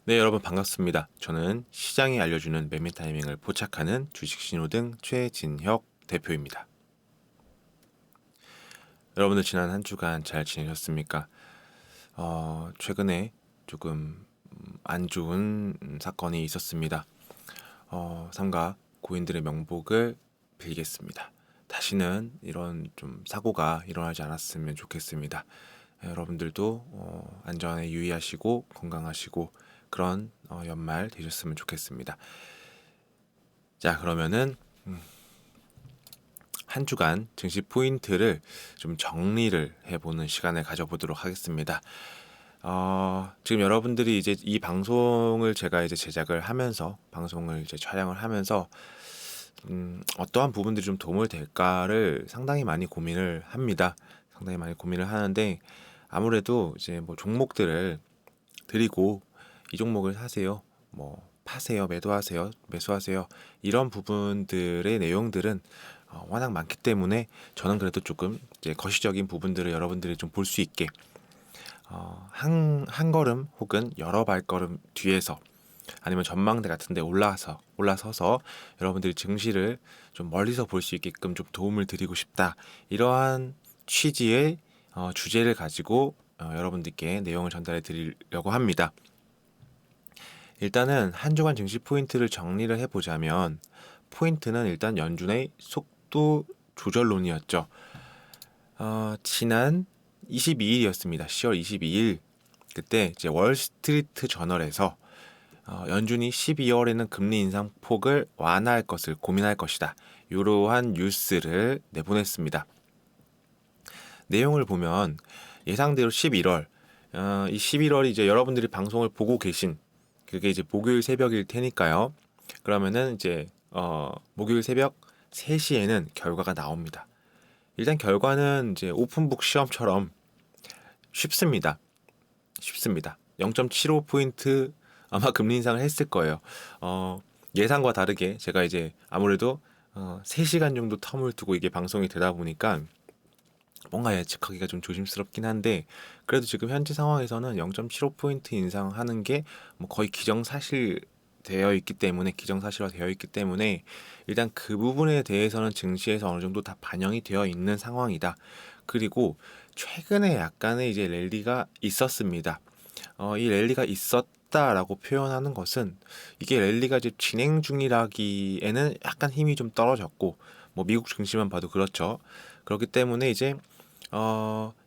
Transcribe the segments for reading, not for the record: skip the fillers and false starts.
네, 여러분 반갑습니다. 저는 시장이 알려주는 매매 타이밍을 포착하는 주식 신호등 최진혁 대표입니다. 여러분들 지난 한 주간 잘 지내셨습니까? 최근에 조금 안 좋은 사건이 있었습니다. 삼가 고인들의 명복을 빌겠습니다. 다시는 이런 좀 사고가 일어나지 않았으면 좋겠습니다. 여러분들도 안전에 유의하시고 건강하시고 그런 연말 되셨으면 좋겠습니다. 자, 그러면은 한 주간 증시 포인트를 좀 정리를 해보는 시간을 가져보도록 하겠습니다. 지금 여러분들이 이제 이 방송을 제가 이제 제작을 하면서 방송을 이제 촬영을 하면서 어떠한 부분들이 좀 도움을 될까를 상당히 많이 고민을 합니다. 상당히 많이 고민을 하는데 아무래도 이제 뭐 종목들을 드리고 이 종목을 사세요, 뭐 파세요, 매도하세요, 매수하세요 이런 부분들의 내용들은 워낙 많기 때문에 저는 그래도 조금 이제 거시적인 부분들을 여러분들이 좀 볼 수 있게 한 걸음 혹은 여러 발걸음 뒤에서 아니면 전망대 같은 데 올라서서 여러분들이 증시를 좀 멀리서 볼 수 있게끔 좀 도움을 드리고 싶다. 이러한 취지의 주제를 가지고 여러분들께 내용을 전달해 드리려고 합니다. 일단은 한 주간 증시 포인트를 정리를 해보자면 포인트는 일단 연준의 속도 조절론이었죠. 지난 22일이었습니다. 10월 22일 그때 이제 월스트리트 저널에서 연준이 12월에는 금리 인상 폭을 완화할 것을 고민할 것이다. 이러한 뉴스를 내보냈습니다. 내용을 보면 예상대로 11월, 이 11월이 이제 여러분들이 방송을 보고 계신 그게 이제 목요일 새벽일 테니까요. 그러면은 이제 목요일 새벽 3시에는 결과가 나옵니다. 일단 결과는 이제 오픈북 시험처럼 쉽습니다. 쉽습니다. 0.75포인트 아마 금리 인상을 했을 거예요. 예상과 다르게 제가 이제 아무래도 3시간 정도 텀을 두고 이게 방송이 되다 보니까 뭔가 예측하기가 좀 조심스럽긴 한데 그래도 지금 현재 상황에서는 0.75포인트 인상하는 게 뭐 거의 기정사실 되어 있기 때문에 기정사실화 되어 있기 때문에 일단 그 부분에 대해서는 증시에서 어느 정도 다 반영이 되어 있는 상황이다. 그리고 최근에 약간의 이제 랠리가 있었습니다. 이 랠리가 있었다라고 표현하는 것은 이게 랠리가 이제 진행 중이라기에는 약간 힘이 좀 떨어졌고 뭐 미국 증시만 봐도 그렇죠. 그렇기 때문에 이제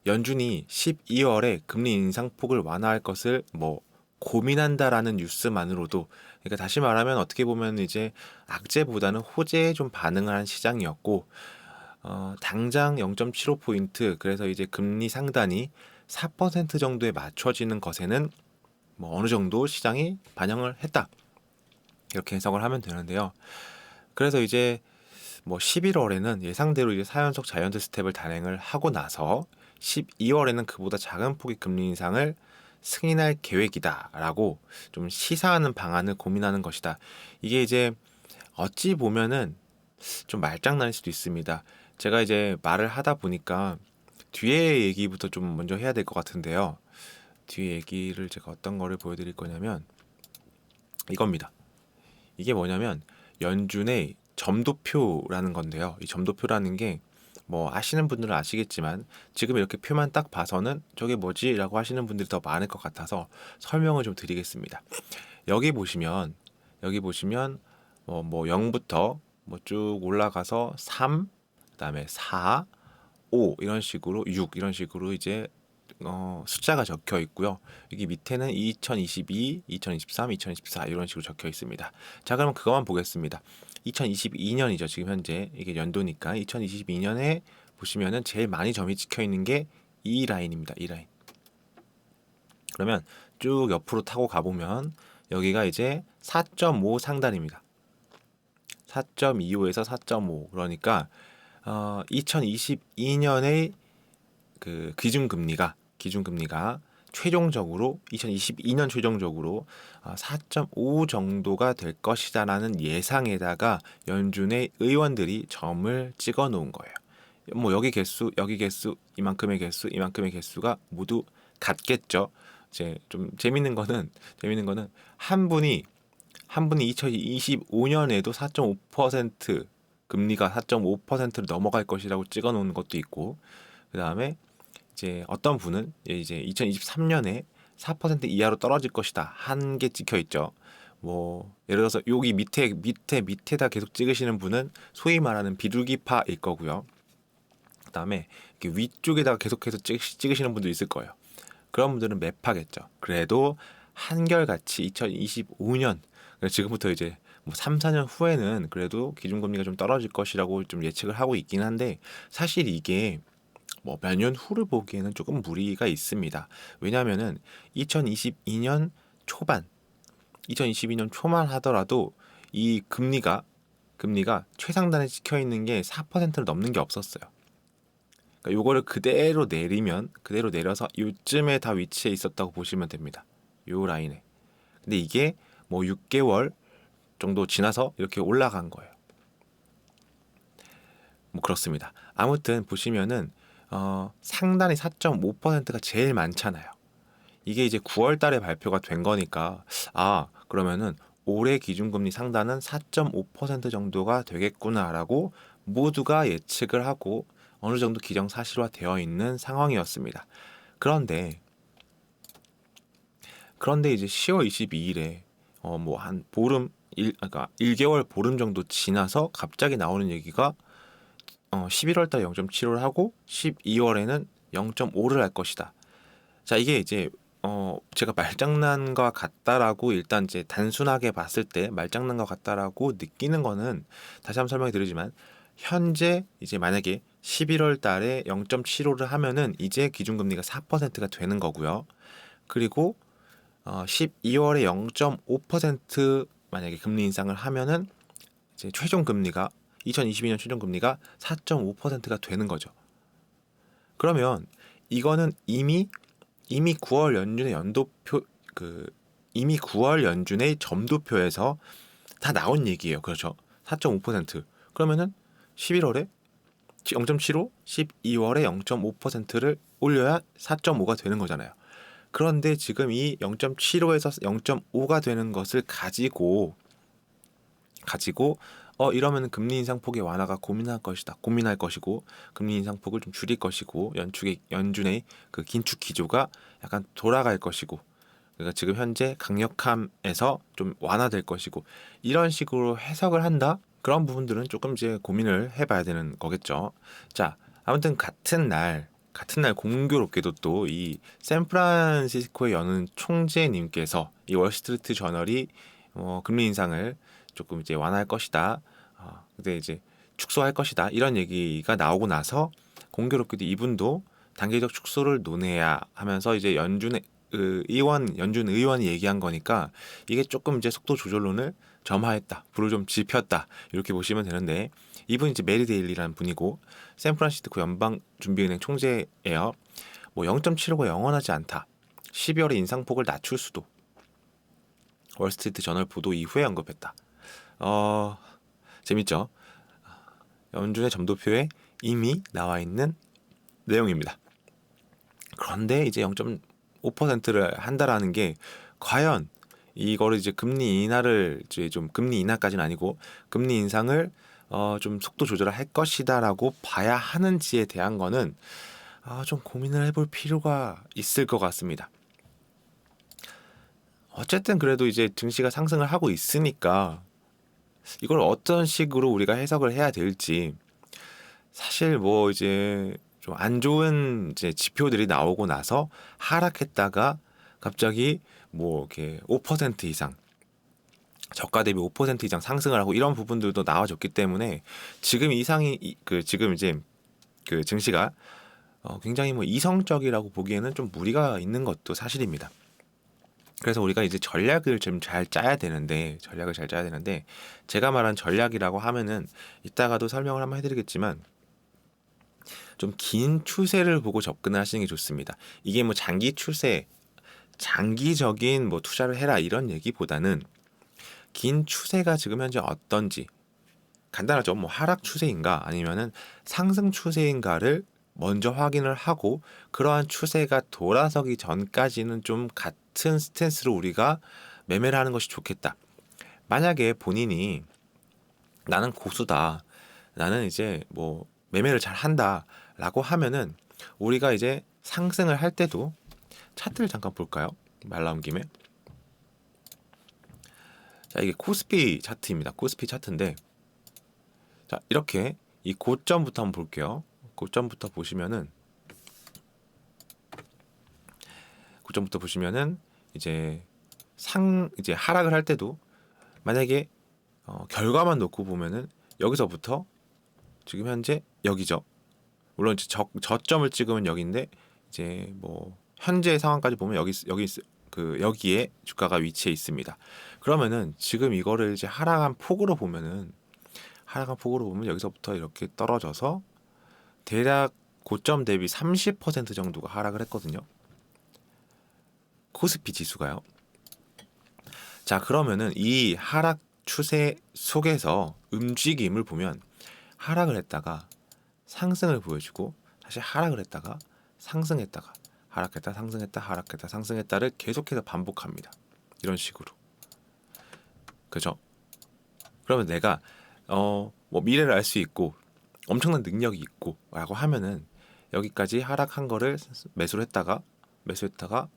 연준이 12월에 금리 인상폭을 완화할 것을 뭐 고민한다라는 뉴스만으로도 그러니까 다시 말하면 어떻게 보면 이제 악재보다는 호재에 좀 반응을 한 시장이었고 당장 0.75포인트 그래서 이제 금리 상단이 4% 정도에 맞춰지는 것에는 뭐 어느 정도 시장이 반영을 했다. 이렇게 해석을 하면 되는데요. 그래서 이제 뭐 11월에는 예상대로 이제 4연속 자이언트 스텝을 단행을 하고 나서 12월에는 그보다 작은 폭의 금리 인상을 승인할 계획이다라고 좀 시사하는 방안을 고민하는 것이다. 이게 이제 어찌 보면은 좀 말장난일 수도 있습니다. 제가 이제 말을 하다 보니까 뒤에 얘기부터 좀 먼저 해야 될 것 같은데요. 뒤에 얘기를 제가 어떤 거를 보여드릴 거냐면 이겁니다. 이게 뭐냐면 연준의 점도표라는 건데요. 이 점도표라는 게 뭐 아시는 분들은 아시겠지만 지금 이렇게 표만 딱 봐서는 저게 뭐지? 라고 하시는 분들이 더 많을 것 같아서 설명을 좀 드리겠습니다. 여기 보시면 뭐 0부터 뭐 쭉 올라가서 3, 그다음에 4, 5 이런 식으로 6 이런 식으로 이제 숫자가 적혀 있고요. 여기 밑에는 2022, 2023, 2024 이런 식으로 적혀 있습니다. 자, 그럼 그것만 보겠습니다. 2022년이죠. 지금 현재 이게 연도니까 2022년에 보시면은 제일 많이 점이 찍혀 있는 게 이 라인입니다. 이 라인. 그러면 쭉 옆으로 타고 가보면 여기가 이제 4.5 상단입니다. 4.25에서 4.5 그러니까 2022년의 그 기준금리가 최종적으로 2022년 최종적으로 4.5 정도가 될 것이다라는 예상에다가 연준의 의원들이 점을 찍어 놓은 거예요. 뭐 여기 개수, 이만큼의 개수가 모두 같겠죠. 이제 좀 재밌는 거는 한 분이 2025년에도 4.5% 금리가 4.5%를 넘어갈 것이라고 찍어 놓은 것도 있고, 그다음에 이제 어떤 분은 이제 2023년에 4% 이하로 떨어질 것이다 한 게 찍혀 있죠. 뭐 예를 들어서 여기 밑에다 계속 찍으시는 분은 소위 말하는 비둘기파일 거고요. 그다음에 이렇게 위쪽에다가 계속해서 찍으시는 분도 있을 거예요. 그런 분들은 매파겠죠. 그래도 한결같이 2025년, 지금부터 이제 뭐 3, 4년 후에는 그래도 기준금리가 좀 떨어질 것이라고 좀 예측을 하고 있긴 한데, 사실 이게 뭐 몇 년 후를 보기에는 조금 무리가 있습니다. 왜냐하면은 2022년 초반, 2022년 초만 하더라도 이 금리가 최상단에 찍혀 있는 게 4%를 넘는 게 없었어요. 그러니까 요거를 그대로 내려서 요쯤에 다 위치해 있었다고 보시면 됩니다. 요 라인에. 근데 이게 뭐 6개월 정도 지나서 이렇게 올라간 거예요. 뭐 그렇습니다. 아무튼 보시면은 상단이 4.5%가 제일 많잖아요. 이게 이제 9월 달에 발표가 된 거니까, 그러면은 올해 기준금리 상단은 4.5% 정도가 되겠구나라고 모두가 예측을 하고 어느 정도 기정사실화 되어 있는 상황이었습니다. 그런데 이제 10월 22일에 뭐 한 그러니까 1개월 보름 정도 지나서 갑자기 나오는 얘기가 11월 달에 0.75를 하고 12월에는 0.5를 할 것이다. 자, 이게 이제 제가 말장난과 같다라고 일단 이제 단순하게 봤을 때 말장난과 같다라고 느끼는 거는, 다시 한번 설명해 드리지만, 현재 이제 만약에 11월 달에 0.75를 하면은 이제 기준금리가 4%가 되는 거고요. 그리고 12월에 0.5% 만약에 금리 인상을 하면은 이제 2022년 최종 금리가 4.5%가 되는 거죠. 그러면 이거는 이미 9월 연준의 이미 9월 연준의 점도표에서 다 나온 얘기예요. 그렇죠? 4.5%. 그러면은 11월에 0.75, 12월에 0.5%를 올려야 4.5가 되는 거잖아요. 그런데 지금 이 0.75에서 0.5가 되는 것을 가지고 이러면 금리 인상 폭의 완화가 고민할 것이고, 금리 인상 폭을 좀 줄일 것이고, 연준의 그 긴축 기조가 약간 돌아갈 것이고, 그러니까 지금 현재 강력함에서 좀 완화될 것이고, 이런 식으로 해석을 한다? 그런 부분들은 조금 이제 고민을 해봐야 되는 거겠죠. 자, 아무튼 같은 날 공교롭게도 또 이 샌프란시스코의 여는 총재님께서 이 월스트리트 저널이 금리 인상을 조금 이제 완화할 것이다. 근데 이제 축소할 것이다. 이런 얘기가 나오고 나서 공교롭게도 이분도 단계적 축소를 논해야 하면서 이제 연준 의원이 얘기한 거니까, 이게 조금 이제 속도 조절론을 점화했다, 불을 좀 지폈다, 이렇게 보시면 되는데, 이분이 이제 메리 데일리라는 분이고 샌프란시스코 연방준비은행 총재예요. 뭐 0.75가 영원하지 않다. 12월에 인상폭을 낮출 수도. 월스트리트 저널 보도 이후에 언급했다. 재밌죠? 연준의 점도표에 이미 나와 있는 내용입니다. 그런데 이제 0.5%를 한다라는 게 과연 이거를 이제 금리 인하까지는 아니고 금리 인상을 좀 속도 조절을 할 것이다라고 봐야 하는지에 대한 거는 좀 고민을 해볼 필요가 있을 것 같습니다. 어쨌든 그래도 이제 증시가 상승을 하고 있으니까 이걸 어떤 식으로 우리가 해석을 해야 될지, 사실 뭐 이제 좀 안 좋은 이제 지표들이 나오고 나서 하락했다가 갑자기 뭐 이렇게 5% 이상, 저가 대비 5% 이상 상승을 하고 이런 부분들도 나와줬기 때문에 지금 지금 이제 그 증시가 굉장히 뭐 이성적이라고 보기에는 좀 무리가 있는 것도 사실입니다. 그래서 우리가 이제 전략을 좀 잘 짜야 되는데, 제가 말한 전략이라고 하면은 이따가도 설명을 한번 해드리겠지만, 좀 긴 추세를 보고 접근을 하시는 게 좋습니다. 이게 뭐 장기적인 뭐 투자를 해라 이런 얘기보다는 긴 추세가 지금 현재 어떤지, 간단하죠. 뭐 하락 추세인가 아니면은 상승 추세인가를 먼저 확인을 하고 그러한 추세가 돌아서기 전까지는 좀 같은 스탠스로 우리가 매매를 하는 것이 좋겠다. 만약에 본인이 나는 고수다, 나는 이제 뭐 매매를 잘 한다라고 하면은 우리가 이제 상승을 할 때도 차트를 잠깐 볼까요? 말 나온 김에. 자, 이게 코스피 차트입니다. 코스피 차트인데, 자, 이렇게 이 고점부터 한번 볼게요. 고점부터 보시면은 이제 이제 하락을 할 때도 만약에 결과만 놓고 보면은 여기서부터 지금 현재 여기죠. 물론 이제 저점을 찍으면 여기인데 이제 뭐 현재 상황까지 보면 여기에 주가가 위치해 있습니다. 그러면은 지금 이거를 이제 하락한 폭으로 보면 여기서부터 이렇게 떨어져서 대략 고점 대비 30% 정도가 하락을 했거든요. 코스피 지수가요. 자, 그러면은 이 하락 추세 속에서 움직임을 보면 하락을 했다가 상승을 보여주고 다시 하락을 했다가 상승했다가 하락했다 상승했다 하락했다 상승했다를 계속해서 반복합니다. 이런 식으로. 그죠? 그러면 내가 뭐 미래를 알 수 있고 엄청난 능력이 있고 라고 하면은 여기까지 하락한 거를 매수했다가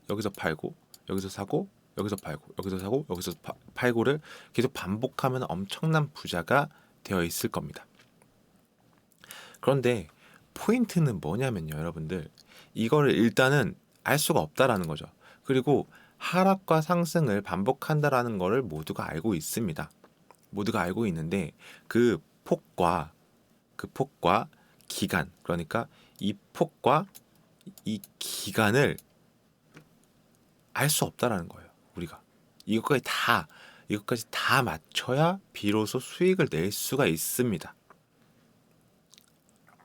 여기서 팔고 여기서 사고 여기서 팔고 여기서 사고 여기서 팔고를 계속 반복하면 엄청난 부자가 되어 있을 겁니다. 그런데 포인트는 뭐냐면요, 여러분들. 이거를 일단은 알 수가 없다라는 거죠. 그리고 하락과 상승을 반복한다라는 거를 모두가 알고 있습니다. 모두가 알고 있는데 그 폭과 기간, 그러니까 이 폭과 이 기간을 알 수 없다라는 거예요. 우리가 이것까지 다 맞춰야 비로소 수익을 낼 수가 있습니다.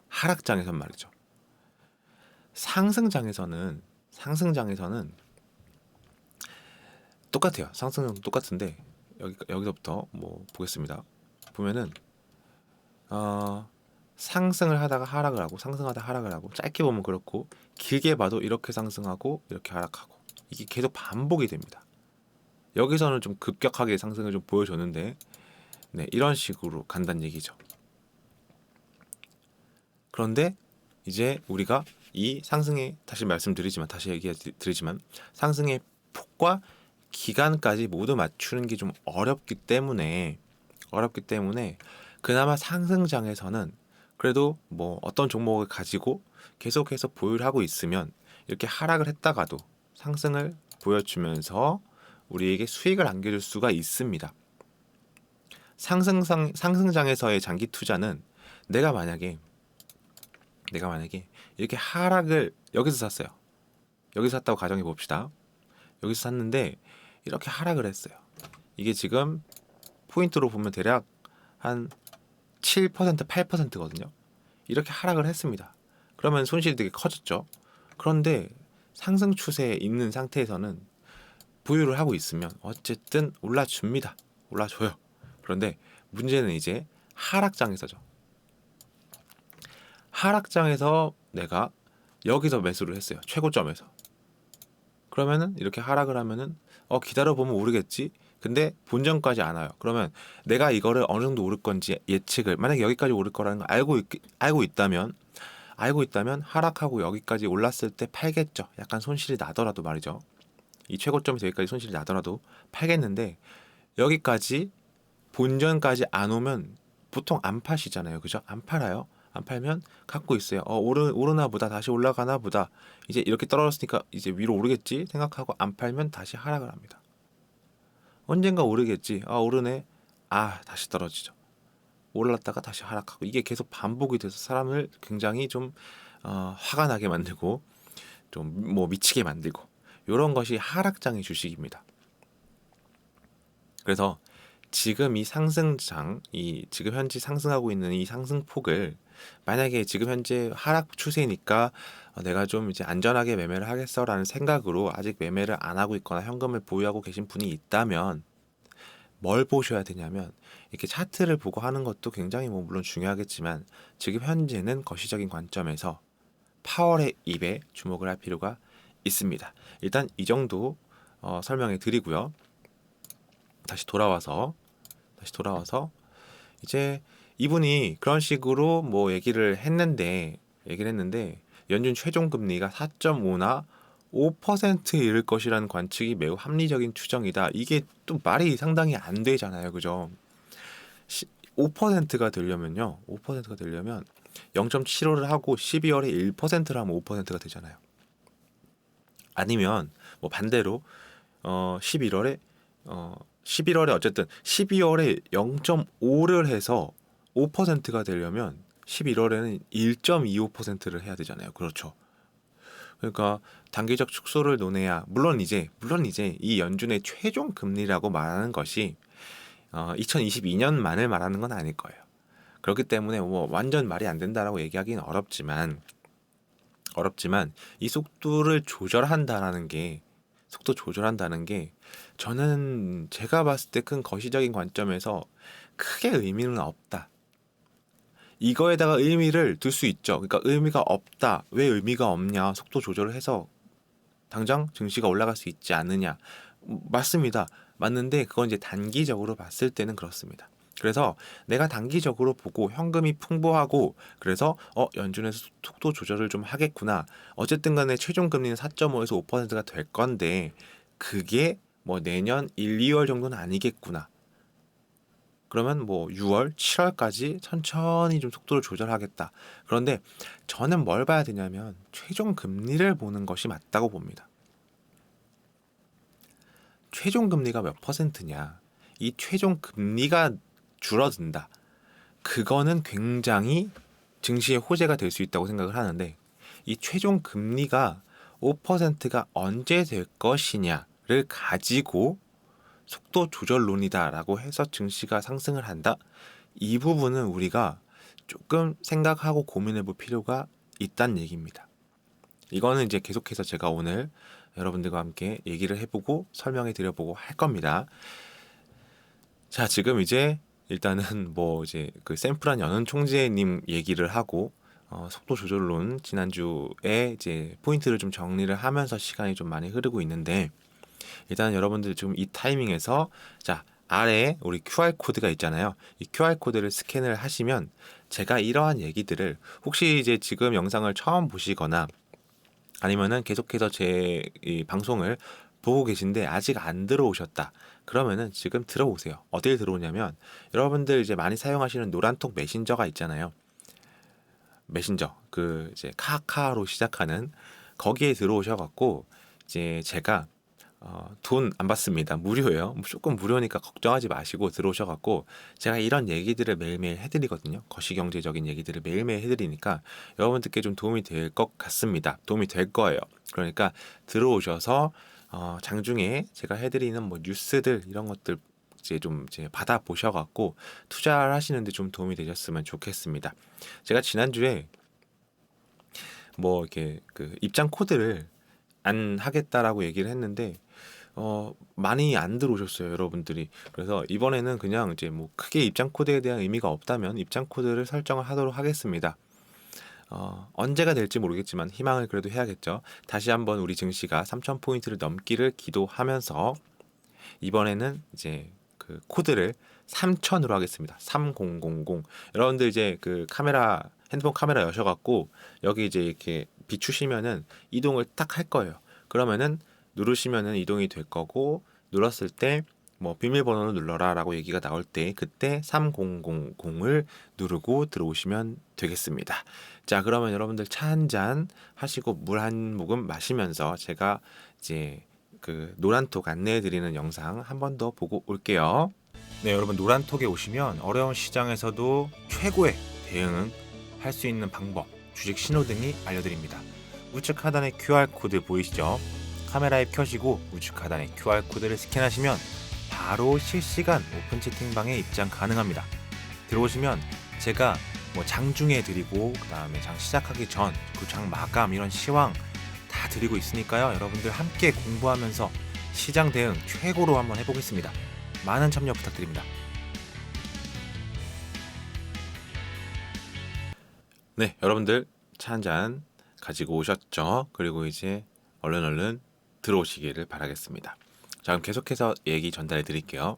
하락장에선 말이죠. 상승장에서는 똑같아요. 상승은 똑같은데 여기서부터 뭐 보겠습니다. 보면은 상승을 하다가 하락을 하고 상승하다 하락을 하고 짧게 보면 그렇고 길게 봐도 이렇게 상승하고 이렇게 하락하고 이게 계속 반복이 됩니다. 여기서는 좀 급격하게 상승을 좀 보여줬는데 네, 이런 식으로 간다는 얘기죠. 그런데 이제 우리가 이 상승의 다시 얘기드리지만 상승의 폭과 기간까지 모두 맞추는 게 좀 어렵기 때문에 그나마 상승장에서는 그래도 뭐 어떤 종목을 가지고 계속해서 보유를 하고 있으면 이렇게 하락을 했다가도 상승을 보여주면서 우리에게 수익을 안겨줄 수가 있습니다. 상승장에서의 장기 투자는 내가 만약에 이렇게 하락을 여기서 샀어요. 여기서 샀다고 가정해 봅시다. 여기서 샀는데 이렇게 하락을 했어요. 이게 지금 포인트로 보면 대략 한 7%, 8%거든요. 이렇게 하락을 했습니다. 그러면 손실이 되게 커졌죠. 그런데 상승 추세에 있는 상태에서는 보유를 하고 있으면 어쨌든 올라줘요. 그런데 문제는 이제 하락장에서죠. 하락장에서 내가 여기서 매수를 했어요. 최고점에서. 그러면은 이렇게 하락을 하면은 기다려보면 오르겠지. 근데 본전까지 안 와요. 그러면 내가 이거를 어느 정도 오를 건지 예측을, 만약에 여기까지 오를 거라는 걸 알고 있다면 하락하고 여기까지 올랐을 때 팔겠죠. 약간 손실이 나더라도 말이죠. 이 최고점에서 여기까지 손실이 나더라도 팔겠는데 여기까지 본전까지 안 오면 보통 안 파시잖아요. 그죠? 안 팔아요. 안 팔면 갖고 있어요. 오르나 보다, 다시 올라가나 보다. 이제 이렇게 떨어졌으니까 이제 위로 오르겠지 생각하고 안 팔면 다시 하락을 합니다. 언젠가 오르겠지. 오르네. 다시 떨어지죠. 올랐다가 다시 하락하고 이게 계속 반복이 돼서 사람을 굉장히 좀 화가 나게 만들고 좀 뭐 미치게 만들고 이런 것이 하락장의 주식입니다. 그래서 지금 이 상승장, 지금 현재 상승하고 있는 이 상승폭을 만약에 지금 현재 하락 추세니까 내가 좀 이제 안전하게 매매를 하겠어라는 생각으로 아직 매매를 안 하고 있거나 현금을 보유하고 계신 분이 있다면 뭘 보셔야 되냐면 이렇게 차트를 보고 하는 것도 굉장히 뭐 물론 중요하겠지만 지금 현재는 거시적인 관점에서 파월의 입에 주목을 할 필요가 있습니다. 일단 이 정도 설명해 드리고요. 다시 돌아와서 이제 이분이 그런 식으로 뭐 얘기를 했는데 연준 최종 금리가 4.5나 5%에 이를 것이라는 관측이 매우 합리적인 추정이다. 이게 또 말이 상당히 안 되잖아요. 그죠? 5%가 되려면요. 5%가 되려면 0.75를 하고 12월에 1%를 하면 5%가 되잖아요. 아니면 뭐 반대로 11월에 어쨌든 12월에 0.5를 해서 5%가 되려면 11월에는 1.25%를 해야 되잖아요. 그렇죠. 그러니까 단기적 축소를 논해야 물론 이제 이 연준의 최종 금리라고 말하는 것이 2022년만을 말하는 건 아닐 거예요. 그렇기 때문에 뭐 완전 말이 안 된다라고 얘기하기는 어렵지만 이 속도를 조절한다는 게 저는 제가 봤을 때 큰 거시적인 관점에서 크게 의미는 없다. 이거에다가 의미를 둘 수 있죠. 그러니까 의미가 없다. 왜 의미가 없냐? 속도 조절을 해서 당장 증시가 올라갈 수 있지 않느냐? 맞습니다. 맞는데 그건 이제 단기적으로 봤을 때는 그렇습니다. 그래서 내가 단기적으로 보고 현금이 풍부하고 그래서 연준에서 속도 조절을 좀 하겠구나. 어쨌든 간에 최종 금리는 4.5에서 5%가 될 건데 그게 뭐 내년 1, 2월 정도는 아니겠구나. 그러면 뭐 6월, 7월까지 천천히 좀 속도를 조절하겠다. 그런데 저는 뭘 봐야 되냐면 최종 금리를 보는 것이 맞다고 봅니다. 최종 금리가 몇 퍼센트냐? 이 최종 금리가 줄어든다. 그거는 굉장히 증시의 호재가 될 수 있다고 생각을 하는데 이 최종 금리가 5%가 언제 될 것이냐를 가지고 속도 조절론이다라고 해서 증시가 상승을 한다? 이 부분은 우리가 조금 생각하고 고민해 볼 필요가 있다는 얘기입니다. 이거는 이제 계속해서 제가 오늘 여러분들과 함께 얘기를 해보고 설명해 드려보고 할 겁니다. 자, 지금 이제 일단은 뭐 이제 그 샘프란 연은 총재님 얘기를 하고 속도 조절론 지난주에 이제 포인트를 좀 정리를 하면서 시간이 좀 많이 흐르고 있는데 일단 여러분들 지금 이 타이밍에서 자 아래에 우리 QR코드가 있잖아요. 이 QR코드를 스캔을 하시면 제가 이러한 얘기들을 혹시 이제 지금 영상을 처음 보시거나 아니면은 계속해서 제 이 방송을 보고 계신데 아직 안 들어오셨다. 그러면은 지금 들어오세요. 어딜 들어오냐면 여러분들 이제 많이 사용하시는 노란톡 메신저가 있잖아요. 메신저 그 이제 카카로 시작하는 거기에 들어오셔갖고 이제 제가 돈 안 받습니다. 무료예요. 조금 무료니까 걱정하지 마시고 들어오셔갖고 제가 이런 얘기들을 매일매일 해드리거든요. 거시경제적인 얘기들을 매일매일 해드리니까 여러분들께 좀 도움이 될 것 같습니다. 도움이 될 거예요. 그러니까 들어오셔서 장중에 제가 해드리는 뭐 뉴스들 이런 것들 이제 받아 보셔갖고 투자를 하시는데 좀 도움이 되셨으면 좋겠습니다. 제가 지난주에 뭐 이렇게 그 입장 코드를 안 하겠다라고 얘기를 했는데 많이 안 들어오셨어요, 여러분들이. 그래서 이번에는 그냥 이제 뭐 크게 입장 코드에 대한 의미가 없다면 입장 코드를 설정을 하도록 하겠습니다. 언제가 될지 모르겠지만 희망을 그래도 해야겠죠. 다시 한번 우리 증시가 3,000포인트를 넘기를 기도하면서 이번에는 이제 그 코드를 3000으로 하겠습니다. 3000. 여러분들 이제 그 핸드폰 카메라 여셔갖고 여기 이제 이렇게 비추시면은 이동을 딱 할 거예요. 그러면은 누르시면은 이동이 될 거고 눌렀을 때 뭐 비밀번호를 눌러라라고 얘기가 나올 때 그때 3000을 누르고 들어오시면 되겠습니다. 자, 그러면 여러분들 차 한 잔 하시고 물 한 모금 마시면서 제가 이제 그 노란톡 안내해 드리는 영상 한 번 더 보고 올게요. 네, 여러분 노란톡에 오시면 어려운 시장에서도 최고의 대응을 할 수 있는 방법, 주식 신호등이 알려드립니다. 우측 하단에 QR코드 보이시죠? 카메라에 켜시고 우측 하단에 QR코드를 스캔하시면 바로 실시간 오픈 채팅방에 입장 가능합니다. 들어오시면 제가 뭐 장중에 드리고 그 다음에 장 시작하기 전, 그 장 마감 이런 시황 다 드리고 있으니까요. 여러분들 함께 공부하면서 시장 대응 최고로 한번 해보겠습니다. 많은 참여 부탁드립니다. 네, 여러분들 차 한잔 가지고 오셨죠. 그리고 이제 얼른 들어오시기를 바라겠습니다. 자, 그럼 계속해서 얘기 전달해 드릴게요.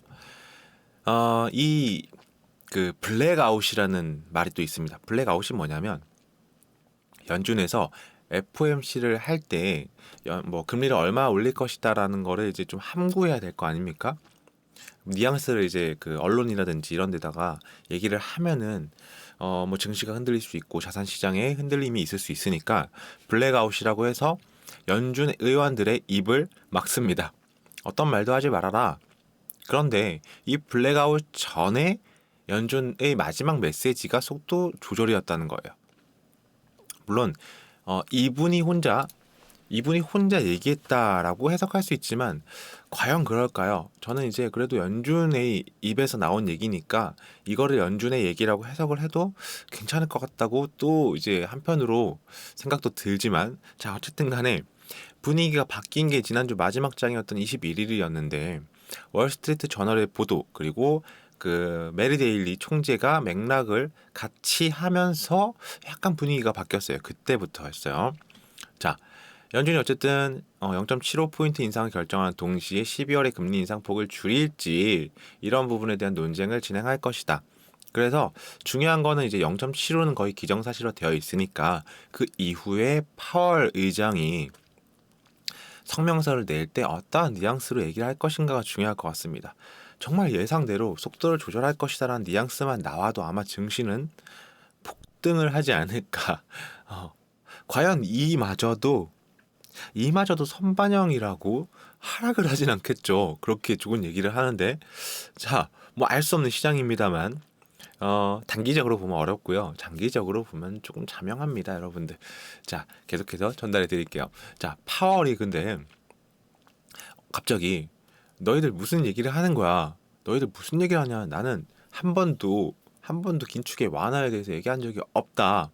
이 그 블랙아웃이라는 말이 또 있습니다. 블랙아웃이 뭐냐면 연준에서 FOMC를 할 때 뭐 금리를 얼마 올릴 것이다라는 거를 이제 좀 함구해야 될 거 아닙니까? 뉘앙스를 이제 그 언론이라든지 이런 데다가 얘기를 하면은 뭐 증시가 흔들릴 수 있고 자산 시장에 흔들림이 있을 수 있으니까 블랙아웃이라고 해서 연준 의원들의 입을 막습니다. 어떤 말도 하지 말아라. 그런데 이 블랙아웃 전에 연준의 마지막 메시지가 속도 조절이었다는 거예요. 물론 이분이 혼자 얘기했다라고 해석할 수 있지만 과연 그럴까요? 저는 이제 그래도 연준의 입에서 나온 얘기니까 이거를 연준의 얘기라고 해석을 해도 괜찮을 것 같다고 또 이제 한편으로 생각도 들지만 자 어쨌든 간에 분위기가 바뀐 게 지난주 마지막 장이었던 21일이었는데 월스트리트 저널의 보도 그리고 그 메리 데일리 총재가 맥락을 같이 하면서 약간 분위기가 바뀌었어요. 그때부터였어요. 자, 연준이 어쨌든 0.75포인트 인상을 결정한 동시에 12월에 금리 인상폭을 줄일지 이런 부분에 대한 논쟁을 진행할 것이다. 그래서 중요한 거는 이제 0.75는 거의 기정사실화 되어 있으니까 그 이후에 파월 의장이 성명서를 낼 때 어떠한 뉘앙스로 얘기를 할 것인가가 중요할 것 같습니다. 정말 예상대로 속도를 조절할 것이다라는 뉘앙스만 나와도 아마 증시는 폭등을 하지 않을까. 과연 이마저도 선반영이라고 하락을 하진 않겠죠. 그렇게 좋은 얘기를 하는데 자, 뭐 알 수 없는 시장입니다만 단기적으로 보면 어렵고요. 장기적으로 보면 조금 자명합니다, 여러분들. 자, 계속해서 전달해 드릴게요. 자, 파월이 근데 갑자기 너희들 무슨 얘기를 하는 거야? 너희들 무슨 얘기를 하냐? 나는 한 번도 긴축의 완화에 대해서 얘기한 적이 없다.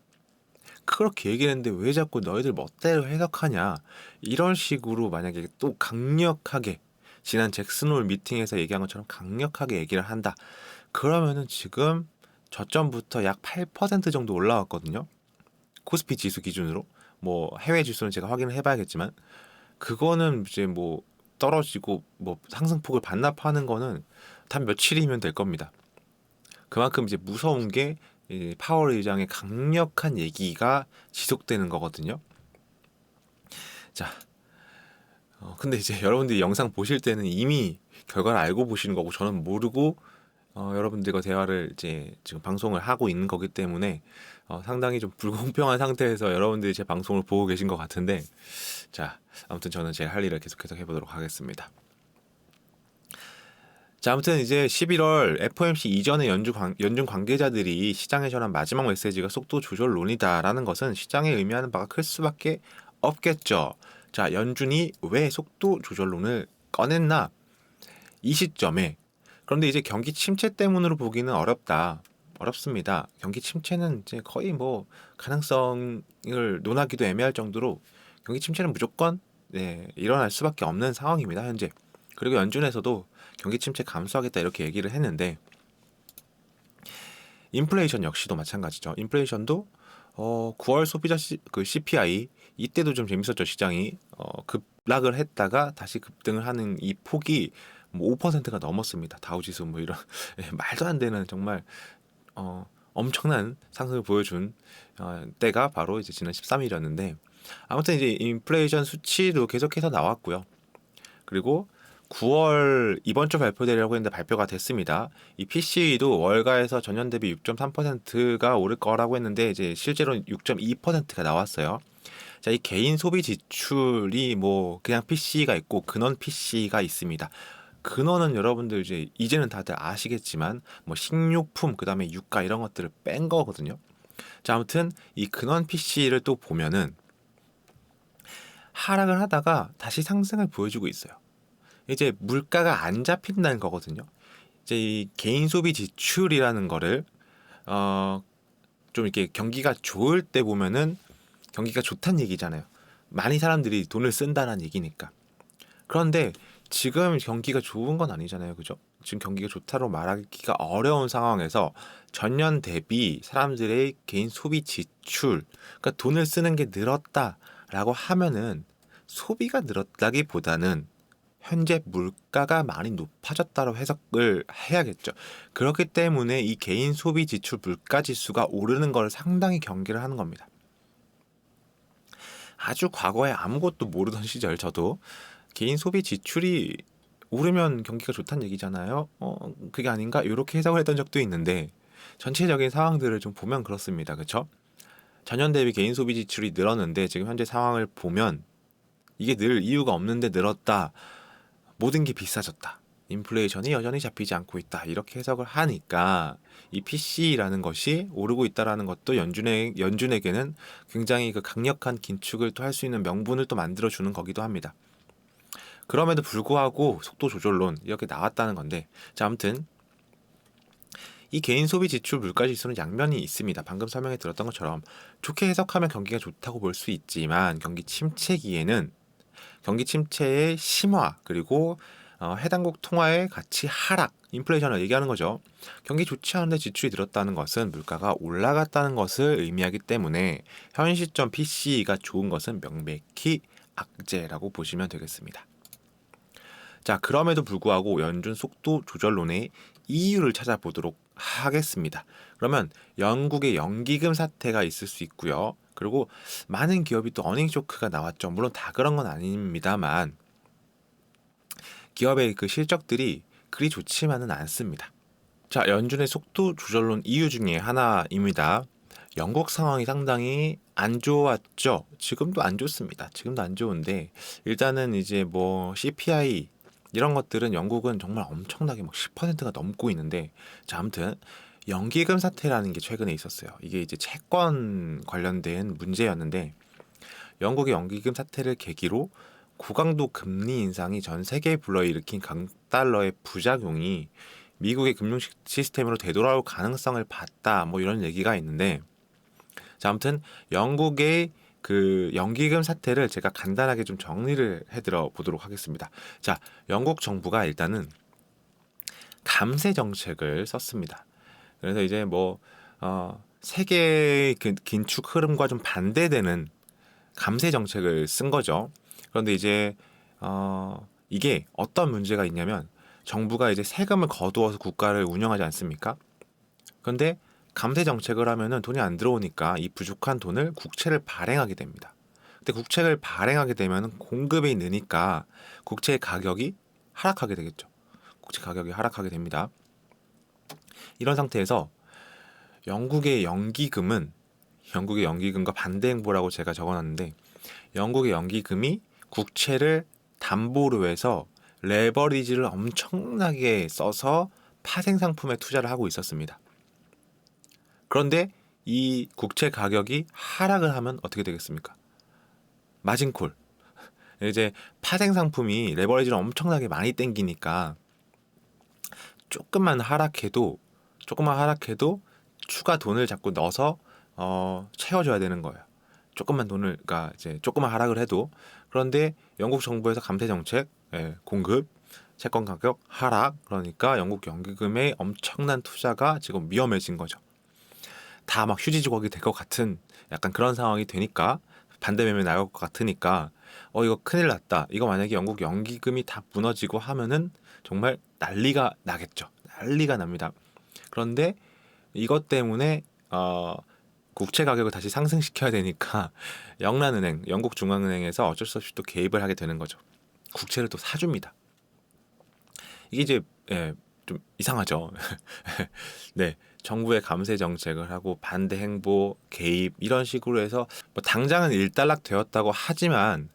그렇게 얘기를 했는데 왜 자꾸 너희들 멋대로 해석하냐? 이런 식으로 만약에 또 강력하게 지난 잭슨홀 미팅에서 얘기한 것처럼 강력하게 얘기를 한다. 그러면은 지금 저점부터 약 8% 정도 올라왔거든요. 코스피 지수 기준으로. 뭐 해외 지수는 제가 확인을 해봐야겠지만 그거는 이제 뭐 떨어지고 뭐 상승폭을 반납하는 거는 단 며칠이면 될 겁니다. 그만큼 이제 무서운 게 파월 의장의 강력한 얘기가 지속되는 거거든요. 자, 근데 이제 여러분들이 영상 보실 때는 이미 결과를 알고 보시는 거고 저는 모르고 여러분들과 대화를 이제 지금 방송을 하고 있는 거기 때문에 상당히 좀 불공평한 상태에서 여러분들이 제 방송을 보고 계신 것 같은데 자, 아무튼 저는 제 할 일을 계속해서 해보도록 하겠습니다. 자, 아무튼 이제 11월 FOMC 이전에 연준 관계자들이 시장에 전한 마지막 메시지가 속도 조절론이다라는 것은 시장에 의미하는 바가 클 수밖에 없겠죠. 자, 연준이 왜 속도 조절론을 꺼냈나? 이 시점에 그런데 이제 경기 침체 때문으로 보기는 어렵습니다. 경기 침체는 이제 거의 뭐 가능성을 논하기도 애매할 정도로 경기 침체는 무조건 일어날 수밖에 없는 상황입니다, 현재. 그리고 연준에서도 경기 침체 감소하겠다 이렇게 얘기를 했는데 인플레이션 역시도 마찬가지죠. 인플레이션도 9월 소비자 CPI 이때도 좀 재밌었죠. 시장이 급락을 했다가 다시 급등을 하는 이 폭이 뭐 5%가 넘었습니다. 다우지수 뭐 이런 말도 안 되는 정말 엄청난 상승을 보여준 때가 바로 이제 지난 13일이었는데 아무튼 이제 인플레이션 수치도 계속해서 나왔고요. 그리고 9월 이번 주 발표되려고 했는데 발표가 됐습니다. 이 PCE도 월가에서 전년 대비 6.3%가 오를 거라고 했는데 이제 실제로는 6.2%가 나왔어요. 자, 이 개인 소비 지출이 뭐 그냥 PCE가 있고 근원 PCE가 있습니다. 근원은 여러분들 이제는 다들 아시겠지만 뭐 식료품 그다음에 유가 이런 것들을 뺀 거거든요. 자, 아무튼 이 근원 PCE를 또 보면은 하락을 하다가 다시 상승을 보여주고 있어요. 이제 물가가 안 잡힌다는 거거든요. 이제 이 개인 소비 지출이라는 거를 좀 이렇게 경기가 좋을 때 보면은 경기가 좋다는 얘기잖아요. 많이 사람들이 돈을 쓴다는 얘기니까. 그런데 지금 경기가 좋은 건 아니잖아요. 그죠? 지금 경기가 좋다고 말하기가 어려운 상황에서 전년 대비 사람들의 개인 소비 지출, 그러니까 돈을 쓰는 게 늘었다라고 하면은 소비가 늘었다기보다는 현재 물가가 많이 높아졌다고 해석을 해야겠죠. 그렇기 때문에 이 개인 소비 지출 물가 지수가 오르는 걸 상당히 경계를 하는 겁니다. 아주 과거에 아무것도 모르던 시절 저도 개인 소비 지출이 오르면 경기가 좋다는 얘기잖아요. 그게 아닌가? 이렇게 해석을 했던 적도 있는데 전체적인 상황들을 좀 보면 그렇습니다. 그렇죠? 전년 대비 개인 소비 지출이 늘었는데 지금 현재 상황을 보면 이게 늘 이유가 없는데 늘었다. 모든 게 비싸졌다. 인플레이션이 여전히 잡히지 않고 있다. 이렇게 해석을 하니까 이 PC라는 것이 오르고 있다라는 것도 연준에게는 굉장히 그 강력한 긴축을 또 할 수 있는 명분을 또 만들어 주는 거기도 합니다. 그럼에도 불구하고 속도 조절론 이렇게 나왔다는 건데, 자, 아무튼 이 개인 소비 지출 물가 지수는 양면이 있습니다. 방금 설명해 드렸던 것처럼 좋게 해석하면 경기가 좋다고 볼 수 있지만 경기 침체기에는 경기 침체의 심화 그리고 해당국 통화의 가치 하락, 인플레이션을 얘기하는 거죠. 경기 좋지 않은데 지출이 늘었다는 것은 물가가 올라갔다는 것을 의미하기 때문에 현 시점 PC가 좋은 것은 명백히 악재라고 보시면 되겠습니다. 자, 그럼에도 불구하고 연준 속도 조절론의 이유를 찾아보도록 하겠습니다. 그러면 영국의 연기금 사태가 있을 수 있고요. 그리고 많은 기업이 또 어닝 쇼크가 나왔죠. 물론 다 그런 건 아닙니다만 기업의 그 실적들이 그리 좋지만은 않습니다. 자, 연준의 속도 조절론 이유 중에 하나입니다. 영국 상황이 상당히 안 좋았죠. 지금도 안 좋습니다. 지금도 안 좋은데 일단은 이제 뭐 CPI 이런 것들은 영국은 정말 엄청나게 막 10%가 넘고 있는데, 자, 아무튼 연기금 사태라는 게 최근에 있었어요. 이게 이제 채권 관련된 문제였는데 영국의 연기금 사태를 계기로 고강도 금리 인상이 전 세계에 불러일으킨 강달러의 부작용이 미국의 금융 시스템으로 되돌아올 가능성을 봤다. 뭐 이런 얘기가 있는데, 자, 아무튼 영국의 그 연기금 사태를 제가 간단하게 좀 정리를 해드려 보도록 하겠습니다. 자, 영국 정부가 일단은 감세 정책을 썼습니다. 그래서 이제 뭐 세계의 그 긴축 흐름과 좀 반대되는 감세 정책을 쓴 거죠. 그런데 이제 이게 어떤 문제가 있냐면 정부가 이제 세금을 거두어서 국가를 운영하지 않습니까? 그런데 감세 정책을 하면은 돈이 안 들어오니까 이 부족한 돈을 국채를 발행하게 됩니다. 근데 국채를 발행하게 되면은 공급이 느니까 국채의 가격이 하락하게 되겠죠. 국채 가격이 하락하게 됩니다. 이런 상태에서 영국의 연기금과 반대 행보라고 제가 적어놨는데 영국의 연기금이 국채를 담보로 해서 레버리지를 엄청나게 써서 파생 상품에 투자를 하고 있었습니다. 그런데 이 국채 가격이 하락을 하면 어떻게 되겠습니까? 마진콜. 이제 파생 상품이 레버리지를 엄청나게 많이 땡기니까 조금만 하락해도 추가 돈을 자꾸 넣어서 채워줘야 되는 거예요. 조금만 돈을, 그러니까 이제 조금만 하락을 해도. 그런데 영국 정부에서 감세 정책, 공급, 채권 가격 하락, 그러니까 영국 연기금의 엄청난 투자가 지금 위험해진 거죠. 다 막 휴지조각이 될 것 같은 약간 그런 상황이 되니까, 반대 매매 나올 것 같으니까 이거 큰일 났다. 이거 만약에 영국 연기금이 다 무너지고 하면은 정말 난리가 나겠죠. 난리가 납니다. 그런데 이것 때문에 국채 가격을 다시 상승시켜야 되니까 영란은행, 영국 중앙은행에서 어쩔 수 없이 또 개입을 하게 되는 거죠. 국채를 또 사줍니다. 이게 이제 좀 이상하죠. 네, 정부의 감세 정책을 하고 반대 행보, 개입 이런 식으로 해서 뭐 당장은 일단락 되었다고 하지만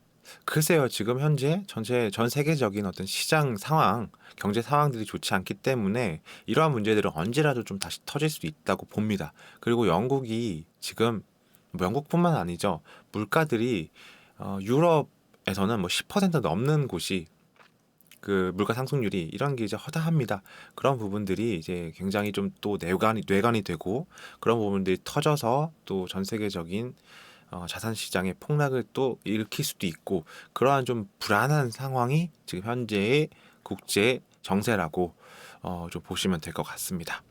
글쎄요, 지금 현재 전 세계적인 어떤 시장 상황, 경제 상황들이 좋지 않기 때문에 이러한 문제들은 언제라도 좀 다시 터질 수 있다고 봅니다. 그리고 영국이 지금 뭐 영국뿐만 아니죠. 물가들이 유럽에서는 뭐 10% 넘는 곳이 그 물가 상승률이 이런 게 이제 허다합니다. 그런 부분들이 이제 굉장히 좀 또 뇌관이 되고 그런 부분들이 터져서 또 전 세계적인 자산 시장의 폭락을 또 일으킬 수도 있고 그러한 좀 불안한 상황이 지금 현재의 국제 정세라고 좀 보시면 될 것 같습니다.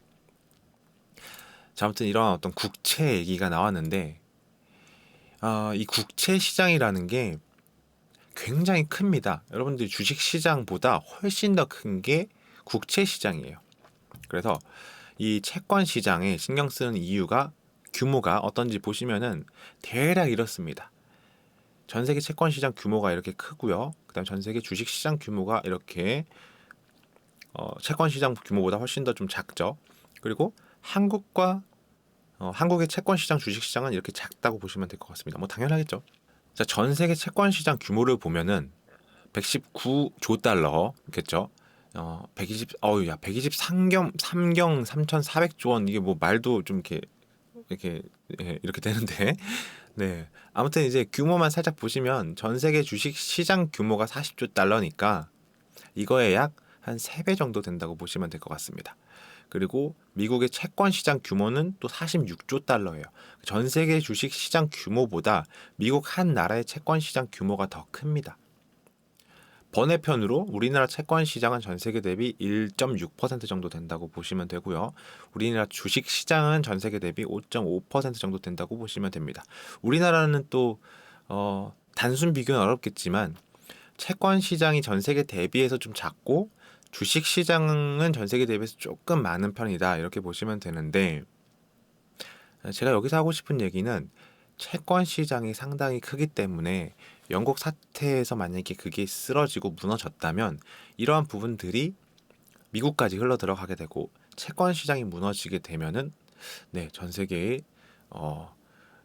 자, 아무튼 이런 어떤 국채 얘기가 나왔는데 이 국채 시장이라는 게 굉장히 큽니다. 여러분들이 주식 시장보다 훨씬 더 큰 게 국채 시장이에요. 그래서 이 채권 시장에 신경 쓰는 이유가 규모가 어떤지 보시면은 대략 이렇습니다. 전 세계 채권 시장 규모가 이렇게 크고요. 그다음 전 세계 주식 시장 규모가 이렇게 채권 시장 규모보다 훨씬 더 좀 작죠. 그리고 한국의 채권 시장, 주식 시장은 이렇게 작다고 보시면 될 것 같습니다. 뭐 당연하겠죠. 자, 전 세계 채권 시장 규모를 보면은 119조 달러겠죠. 123경 3,400조 원 이게 뭐 말도 좀 이렇게 이렇게 되는데 네. 아무튼 이제 규모만 살짝 보시면 전 세계 주식 시장 규모가 40조 달러니까 이거에 약 한 3배 정도 된다고 보시면 될 것 같습니다. 그리고 미국의 채권 시장 규모는 또 46조 달러예요. 전 세계 주식 시장 규모보다 미국 한 나라의 채권 시장 규모가 더 큽니다. 번외편으로 우리나라 채권 시장은 전 세계 대비 1.6% 정도 된다고 보시면 되고요. 우리나라 주식 시장은 전 세계 대비 5.5% 정도 된다고 보시면 됩니다. 우리나라는 또 단순 비교는 어렵겠지만 채권 시장이 전 세계 대비해서 좀 작고 주식 시장은 전 세계 대비해서 조금 많은 편이다 이렇게 보시면 되는데 제가 여기서 하고 싶은 얘기는 채권 시장이 상당히 크기 때문에 영국 사태에서 만약에 그게 쓰러지고 무너졌다면 이러한 부분들이 미국까지 흘러 들어가게 되고 채권 시장이 무너지게 되면은 네, 전 세계의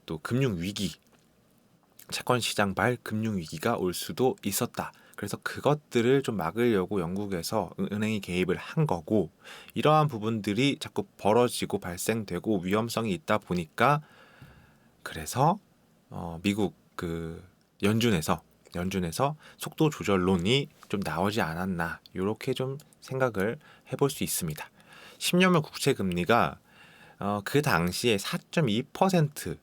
또 금융 위기, 채권 시장 발 금융 위기가 올 수도 있었다. 그래서 그것들을 좀 막으려고 영국에서 은행이 개입을 한 거고 이러한 부분들이 자꾸 벌어지고 발생되고 위험성이 있다 보니까 그래서 미국 그 연준에서 속도 조절론이 좀 나오지 않았나 이렇게 좀 생각을 해볼 수 있습니다. 10년물 국채 금리가 그 당시에 4.2%,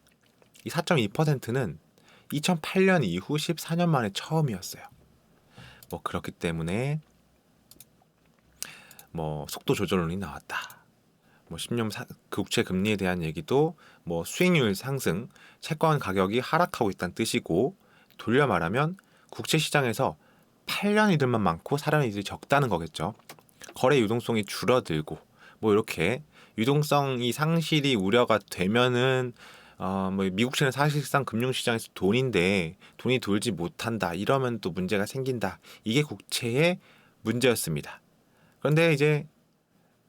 이 4.2%는 2008년 이후 14년 만에 처음이었어요. 뭐 그렇기 때문에 뭐 속도 조절론이 나왔다. 뭐 10년 국채 금리에 대한 얘기도 뭐 수익률 상승, 채권 가격이 하락하고 있다는 뜻이고 돌려 말하면 국채 시장에서 8년 이들만 많고 사려는 이들이 적다는 거겠죠. 거래 유동성이 줄어들고 뭐 이렇게 유동성이 상실이 우려가 되면은 뭐 미국채는 사실상 금융시장에서 돈인데 돈이 돌지 못한다 이러면 또 문제가 생긴다. 이게 국채의 문제였습니다. 그런데 이제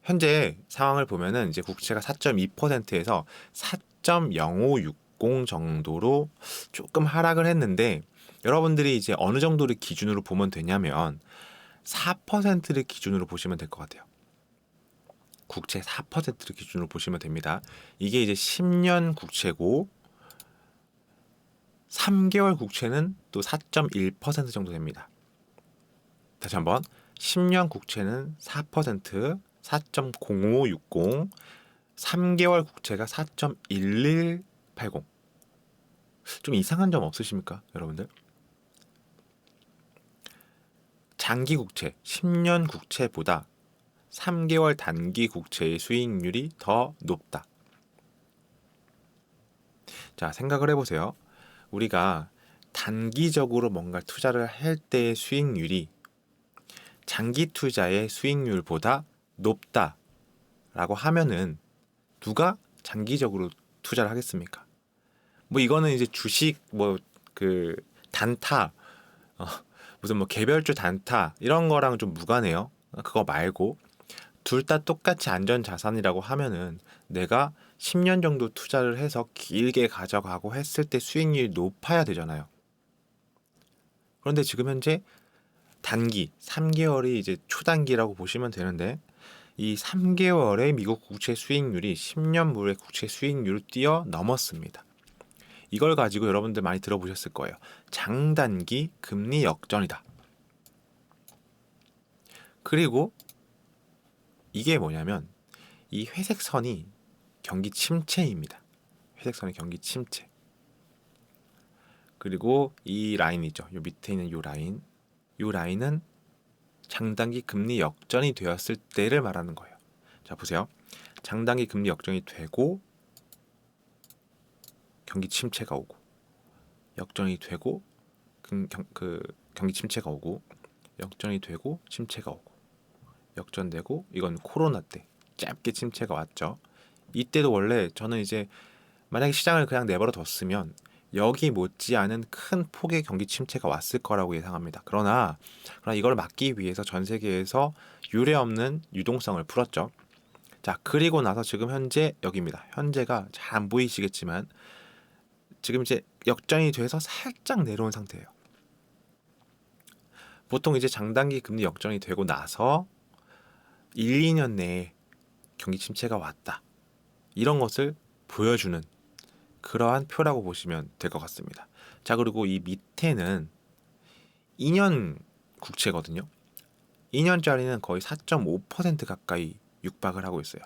현재 상황을 보면은 이제 국채가 4.2%에서 4.0560 정도로 조금 하락을 했는데 여러분들이 이제 어느 정도를 기준으로 보면 되냐면 4%를 기준으로 보시면 될 것 같아요. 국채 4%를 기준으로 보시면 됩니다. 이게 이제 10년 국채고 3개월 국채는 또 4.1% 정도 됩니다. 다시 한번 10년 국채는 4%, 4.0560, 3개월 국채가 4.1180. 좀 이상한 점 없으십니까, 여러분들? 장기 국채, 10년 국채보다 3개월 단기 국채의 수익률이 더 높다. 자, 생각을 해보세요. 우리가 단기적으로 뭔가 투자를 할 때의 수익률이 장기 투자의 수익률보다 높다라고 하면은 누가 장기적으로 투자를 하겠습니까? 뭐 이거는 이제 주식 뭐 그 단타 무슨 뭐 개별주 단타 이런 거랑 좀 무관해요. 그거 말고 둘 다 똑같이 안전 자산이라고 하면은 내가 10년 정도 투자를 해서 길게 가져가고 했을 때 수익률이 높아야 되잖아요. 그런데 지금 현재 단기 3개월이 이제 초단기라고 보시면 되는데 이 3개월의 미국 국채 수익률이 10년물의 국채 수익률을 뛰어넘었습니다. 이걸 가지고 여러분들 많이 들어보셨을 거예요. 장단기 금리 역전이다. 그리고 이게 뭐냐면 이 회색 선이 경기 침체입니다. 회색 선이 경기 침체. 그리고 이 라인이죠. 요 밑에 있는 요 라인은 장단기 금리 역전이 되었을 때를 말하는 거예요. 자, 보세요. 장단기 금리 역전이 되고 경기 침체가 오고, 역전이 되고 경기 침체가 오고, 역전이 되고 침체가 오고, 역전되고, 이건 코로나 때 짧게 침체가 왔죠. 이때도 원래 저는 이제 만약에 시장을 그냥 내버려 뒀으면 여기 못지않은 큰 폭의 경기 침체가 왔을 거라고 예상합니다. 그러나 이걸 막기 위해서 전 세계에서 유례없는 유동성을 풀었죠. 자, 그리고 나서 지금 현재 여기입니다. 현재가 잘 안 보이시겠지만 지금 이제 역전이 돼서 살짝 내려온 상태예요. 보통 이제 장단기 금리 역전이 되고 나서 1, 2년 내에 경기 침체가 왔다, 이런 것을 보여주는 그러한 표라고 보시면 될 것 같습니다. 자, 그리고 이 밑에는 2년 국채거든요. 2년짜리는 거의 4.5% 가까이 육박을 하고 있어요.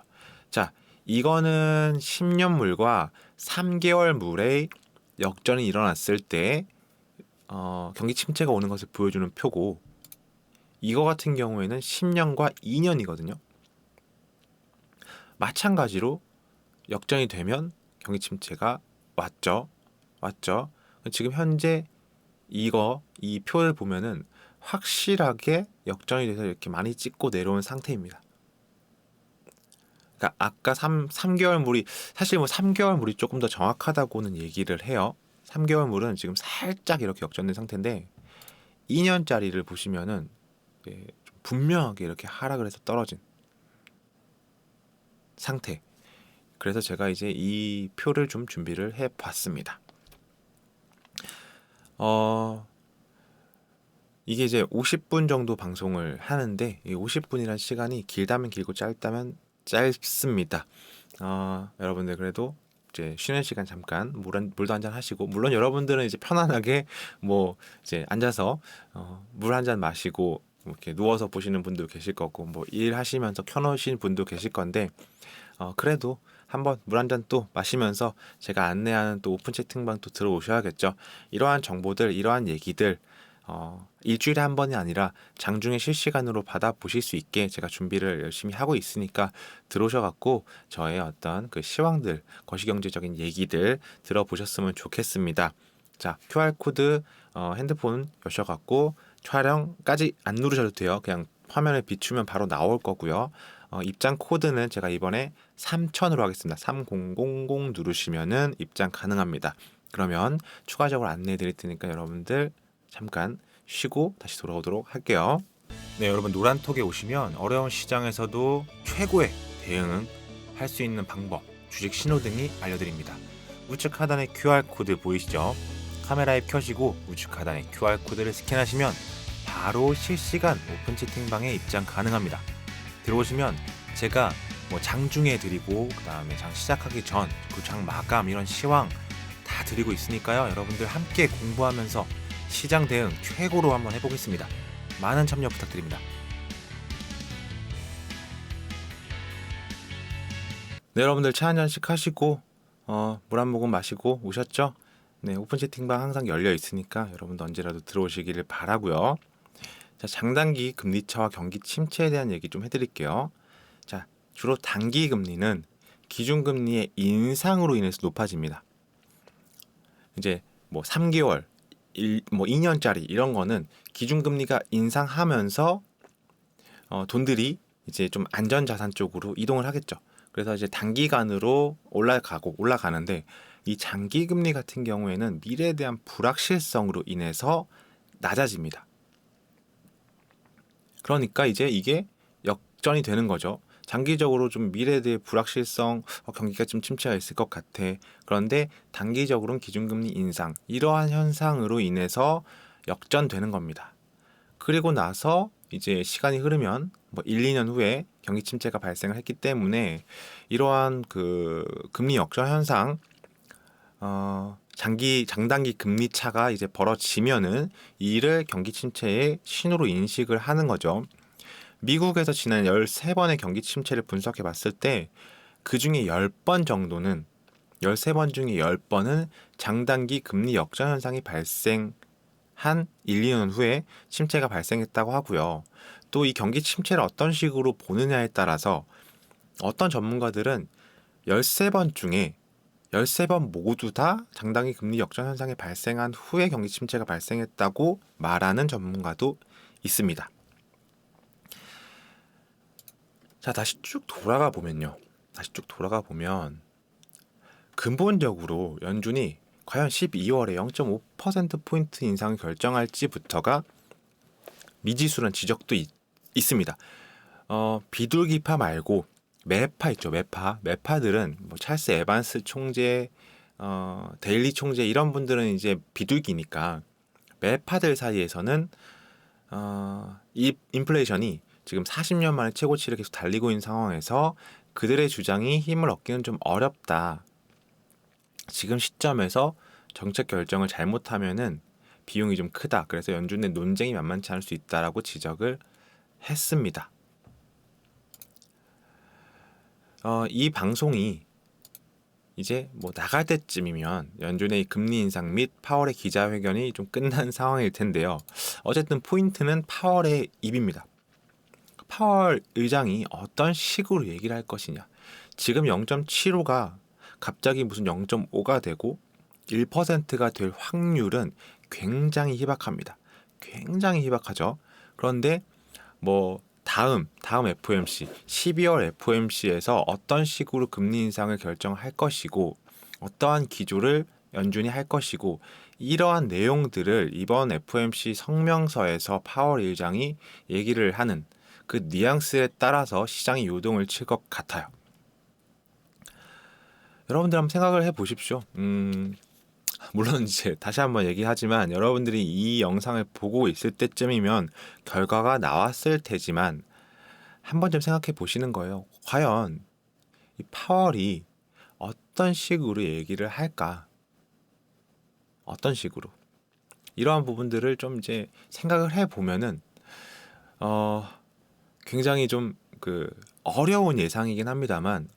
자, 이거는 10년물과 3개월물의 역전이 일어났을 때 경기 침체가 오는 것을 보여주는 표고, 이거 같은 경우에는 10년과 2년이거든요. 마찬가지로 역전이 되면 경기 침체가 왔죠. 지금 현재 이 표를 보면은 확실하게 역전이 돼서 이렇게 많이 찍고 내려온 상태입니다. 그러니까 아까 3개월 물이, 사실 뭐 3개월 물이 조금 더 정확하다고는 얘기를 해요. 3개월 물은 지금 살짝 이렇게 역전된 상태인데 2년짜리를 보시면은 좀 분명하게 이렇게 하락을 해서 떨어진 상태. 그래서 제가 이제 이 표를 좀 준비를 해 봤습니다. 이게 이제 50분 정도 방송을 하는데, 이 50분이란 시간이 길다면 길고 짧다면 짧습니다. 여러분들 그래도 이제 쉬는 시간 잠깐 물도 한잔 하시고, 물론 여러분들은 이제 편안하게 뭐 이제 앉아서 물 한 잔 마시고 이렇게 누워서 보시는 분도 계실 거고, 뭐 일하시면서 켜놓으신 분도 계실 건데, 그래도 한번 물 한 잔 또 마시면서 제가 안내하는 또 오픈 채팅방 또 들어오셔야겠죠. 이러한 정보들, 이러한 얘기들 일주일에 한 번이 아니라 장중에 실시간으로 받아보실 수 있게 제가 준비를 열심히 하고 있으니까 들어오셔갖고 저의 어떤 그 시황들, 거시경제적인 얘기들 들어보셨으면 좋겠습니다. 자, QR코드 핸드폰 여셔갖고 촬영까지 안 누르셔도 돼요. 그냥 화면에 비추면 바로 나올 거고요. 입장 코드는 제가 이번에 3000으로 하겠습니다. 3000 누르시면은 입장 가능합니다. 그러면 추가적으로 안내해 드릴 테니까 여러분들 잠깐 쉬고 다시 돌아오도록 할게요. 네, 여러분 노란톡에 오시면 어려운 시장에서도 최고의 대응을 할 수 있는 방법, 주식 신호등이 알려드립니다. 우측 하단에 QR코드 보이시죠? 카메라 앱 켜시고 우측 하단에 QR코드를 스캔하시면 바로 실시간 오픈 채팅방에 입장 가능합니다. 들어오시면 제가 뭐 장중에 드리고, 그 다음에 장 시작하기 전, 그 장 마감, 이런 시황 다 드리고 있으니까요. 여러분들 함께 공부하면서 시장 대응 최고로 한번 해보겠습니다. 많은 참여 부탁드립니다. 네, 여러분들 차 한 잔씩 하시고 물 한 모금 마시고 오셨죠? 네, 오픈 채팅방 항상 열려 있으니까 여러분도 언제라도 들어오시기를 바라고요. 자, 장단기 금리차와 경기 침체에 대한 얘기 좀 해드릴게요. 자, 주로 단기 금리는 기준금리의 인상으로 인해서 높아집니다. 이제 뭐 3개월, 2년짜리 이런 거는 기준금리가 인상하면서 돈들이 이제 좀 안전자산 쪽으로 이동을 하겠죠. 그래서 이제 단기간으로 올라가는데, 이 장기금리 같은 경우에는 미래에 대한 불확실성으로 인해서 낮아집니다. 그러니까 이제 이게 역전이 되는 거죠. 장기적으로 좀 미래에 대해 불확실성, 경기가 좀 침체가 있을 것 같아. 그런데 단기적으로는 기준금리 인상, 이러한 현상으로 인해서 역전되는 겁니다. 그리고 나서 이제 시간이 흐르면 뭐 1, 2년 후에 경기 침체가 발생을 했기 때문에 이러한 그 금리 역전 현상, 장단기 금리 차가 이제 벌어지면은 이를 경기 침체의 신호로 인식을 하는 거죠. 미국에서 지난 13번의 경기 침체를 분석해 봤을 때 그 중에 10번 정도는 13번 중에 10번은 장단기 금리 역전 현상이 발생한 1, 2년 후에 침체가 발생했다고 하고요. 또 이 경기 침체를 어떤 식으로 보느냐에 따라서 어떤 전문가들은 13번 중에 13번 모두 다 장단기 금리 역전 현상이 발생한 후에 경기 침체가 발생했다고 말하는 전문가도 있습니다. 자, 다시 쭉 돌아가 보면 근본적으로 연준이 과연 12월에 0.5%포인트 인상을 결정할지부터가 미지수란 지적도 있습니다. 비둘기파 말고 매파 있죠. 매파들은 뭐 찰스 에반스 총재, 데일리 총재 이런 분들은 이제 비둘기니까 매파들 사이에서는 이 인플레이션이 지금 40년 만에 최고치를 계속 달리고 있는 상황에서 그들의 주장이 힘을 얻기는 좀 어렵다. 지금 시점에서 정책 결정을 잘못하면은 비용이 좀 크다. 그래서 연준의 논쟁이 만만치 않을 수 있다라고 지적을 했습니다. 이 방송이 이제 뭐 나갈 때쯤이면 연준의 금리 인상 및 파월의 기자회견이 좀 끝난 상황일 텐데요. 어쨌든 포인트는 파월의 입입니다. 파월 의장이 어떤 식으로 얘기를 할 것이냐. 지금 0.75가 갑자기 무슨 0.5가 되고 1%가 될 확률은 굉장히 희박합니다. 굉장히 희박하죠. 그런데 뭐 다음 FOMC 12월 FOMC에서 어떤 식으로 금리 인상을 결정할 것이고 어떠한 기조를 연준이 할 것이고 이러한 내용들을 이번 FOMC 성명서에서 파월 의장이 얘기를 하는 그 뉘앙스에 따라서 시장이 요동을 칠 것 같아요. 여러분들 한번 생각을 해보십시오. 물론 이제 다시 한번 얘기하지만 여러분들이 이 영상을 보고 있을 때쯤이면 결과가 나왔을 테지만 한 번쯤 생각해 보시는 거예요. 과연 이 파월이 어떤 식으로 얘기를 할까? 어떤 식으로? 이러한 부분들을 좀 이제 생각을 해 보면은 굉장히 좀 어려운 예상이긴 합니다만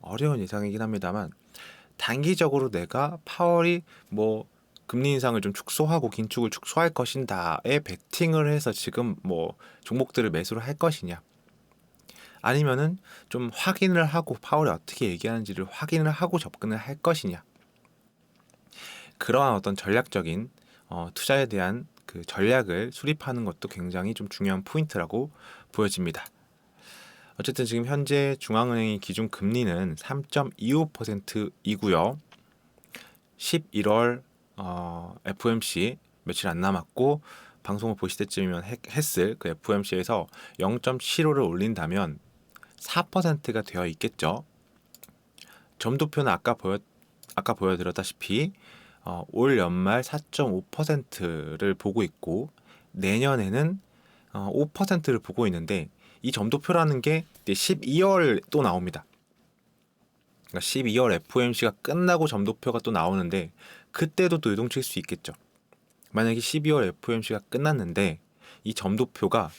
단기적으로 내가 파월이 뭐 금리 인상을 좀 축소하고 긴축을 축소할 것인다에 베팅을 해서 지금 뭐 종목들을 매수를 할 것이냐 아니면은 좀 확인을 하고 파월이 어떻게 얘기하는지를 확인을 하고 접근을 할 것이냐 그러한 어떤 전략적인 투자에 대한 그 전략을 수립하는 것도 굉장히 좀 중요한 포인트라고 보여집니다. 어쨌든 지금 현재 중앙은행의 기준 금리는 3.25%이고요. 11월 FOMC 며칠 안 남았고 방송을 보실 때쯤이면 했을 그 FOMC에서 0.75를 올린다면 4%가 되어 있겠죠. 점도표는 아까 보여드렸다시피 올 연말 4.5%를 보고 있고 내년에는 5%를 보고 있는데 이 점도표라는 게 12월 또 나옵니다. 그러니까 12월 FOMC가 끝나고 점도표가 또 나오는데 그때도 또 요동칠 수 있겠죠. 만약에 12월 FOMC가 끝났는데 이 점도표가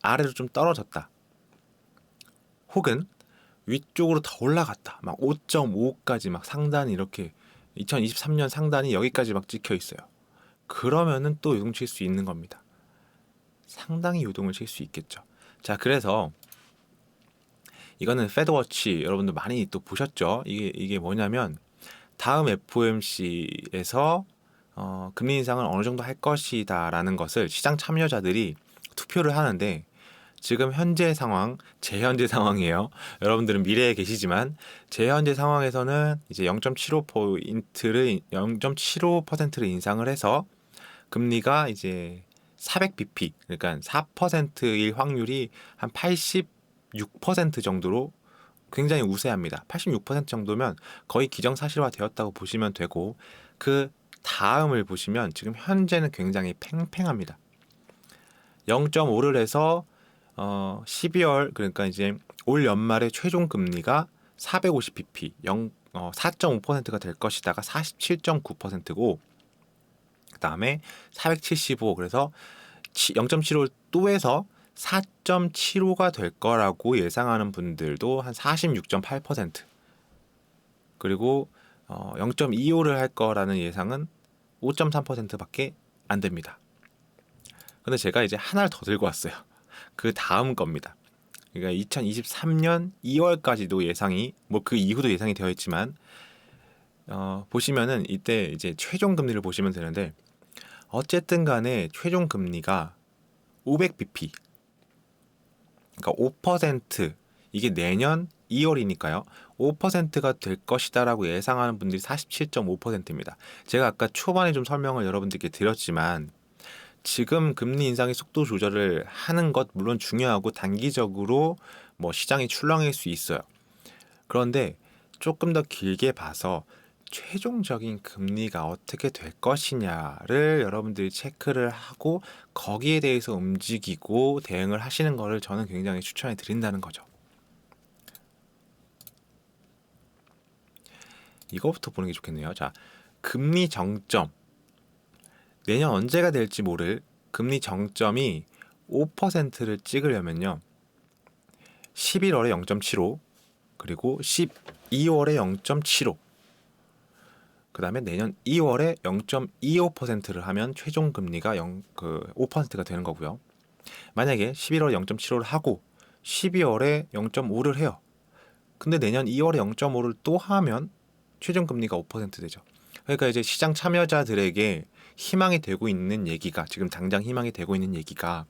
아래로 좀 떨어졌다. 혹은 위쪽으로 더 올라갔다. 막 5.5까지 막 상단이 이렇게 2023년 상단이 여기까지 막 찍혀 있어요. 그러면은 또 요동칠 수 있는 겁니다. 상당히 요동을 칠 수 있겠죠. 자, 그래서 이거는 패드워치 여러분들 많이 또 보셨죠? 이게 뭐냐면 다음 FOMC에서 금리 인상을 어느 정도 할 것이다라는 것을 시장 참여자들이 투표를 하는데 지금 현재 상황, 제 현재 상황이에요. 여러분들은 미래에 계시지만 제 현재 상황에서는 이제 0.75%를 인상을 해서 금리가 이제 400bp, 그러니까 4%일 확률이 한 86% 정도로 굉장히 우세합니다. 86% 정도면 거의 기정사실화 되었다고 보시면 되고 그 다음을 보시면 지금 현재는 굉장히 팽팽합니다. 0.5를 해서 12월 그러니까 이제 올 연말에 최종 금리가 450bp 4.5%가 될 것이다가 47.9%고 그다음에 475 그래서 0.75 또 해서 4.75가 될 거라고 예상하는 분들도 한 46.8% 그리고 0.25를 할 거라는 예상은 5.3%밖에 안 됩니다. 근데 제가 이제 하나를 더 들고 왔어요. 그 다음 겁니다. 그러니까 2023년 2월까지도 예상이, 뭐 그 이후도 예상이 되어 있지만, 보시면은 이때 이제 최종 금리를 보시면 되는데, 어쨌든 간에 최종 금리가 500bp, 그러니까 5%, 이게 내년 2월이니까요. 5%가 될 것이다라고 예상하는 분들이 47.5%입니다. 제가 아까 초반에 좀 설명을 여러분들께 드렸지만, 지금 금리 인상의 속도 조절을 하는 것 물론 중요하고 단기적으로 뭐 시장이 출렁일 수 있어요. 그런데 조금 더 길게 봐서 최종적인 금리가 어떻게 될 것이냐를 여러분들이 체크를 하고 거기에 대해서 움직이고 대응을 하시는 것을 저는 굉장히 추천해 드린다는 거죠. 이거부터 보는 게 좋겠네요. 자, 금리 정점. 내년 언제가 될지 모를 금리 정점이 5%를 찍으려면요. 11월에 0.75, 그리고 12월에 0.75, 그 다음에 내년 2월에 0.25%를 하면 최종 금리가 5%가 되는 거고요. 만약에 11월에 0.75를 하고 12월에 0.5를 해요. 근데 내년 2월에 0.5를 또 하면 최종 금리가 5% 되죠. 그러니까 이제 시장 참여자들에게 희망이 되고 있는 얘기가, 지금 당장 희망이 되고 있는 얘기가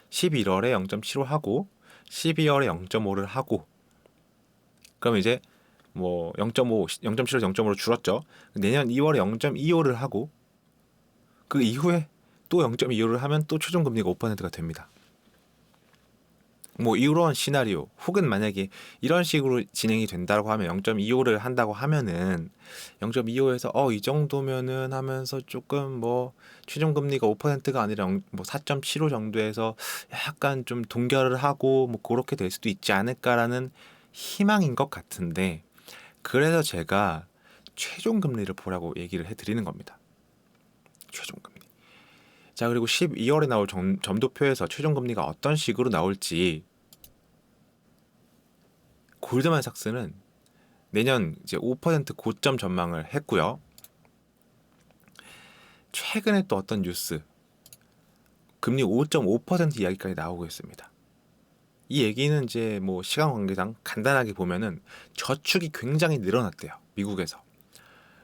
11월에 0.75 하고 12월에 0.5를 하고, 그럼 이제 뭐 0.5, 0.7에서 0.5로 줄었죠. 내년 2월에 0.25를 하고 그 이후에 또 0.25를 하면 또 최종 금리가 5%가 됩니다. 뭐 이런 시나리오, 혹은 만약에 이런 식으로 진행이 된다고 하면 0.25를 한다고 하면은 0.25에서 이 정도면은 하면서 조금 뭐 최종 금리가 5%가 아니라 뭐 4.75 정도에서 약간 좀 동결을 하고 뭐 그렇게 될 수도 있지 않을까라는 희망인 것 같은데, 그래서 제가 최종 금리를 보라고 얘기를 해드리는 겁니다. 최종 금리. 자, 그리고 12월에 나올 점도표에서 최종 금리가 어떤 식으로 나올지, 골드만삭스는 내년 이제 5% 고점 전망을 했고요. 최근에 또 어떤 뉴스, 금리 5.5% 이야기까지 나오고 있습니다. 이 얘기는 이제 뭐 시간 관계상 간단하게 보면은 저축이 굉장히 늘어났대요, 미국에서.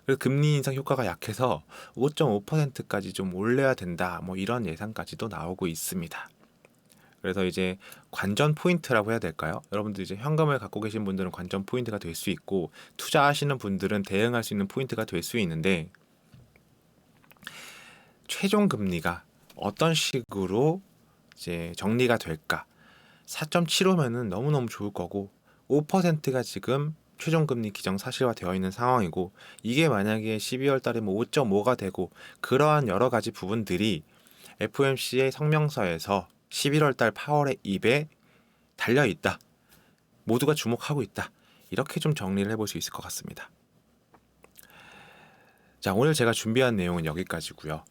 그래서 금리 인상 효과가 약해서 5.5%까지 좀 올려야 된다, 뭐 이런 예상까지도 나오고 있습니다. 그래서 이제 관전 포인트라고 해야 될까요? 여러분들 이제 현금을 갖고 계신 분들은 관전 포인트가 될 수 있고, 투자하시는 분들은 대응할 수 있는 포인트가 될 수 있는데, 최종 금리가 어떤 식으로 이제 정리가 될까? 4.75면은 너무너무 좋을 거고, 5%가 지금 최종 금리 기정 사실화 되어 있는 상황이고, 이게 만약에 12월 달에 뭐 5.5가 되고, 그러한 여러 가지 부분들이 FOMC의 성명서에서 11월 달 파월의 입에 달려 있다, 모두가 주목하고 있다, 이렇게 좀 정리를 해볼 수 있을 것 같습니다. 자, 오늘 제가 준비한 내용은 여기까지고요.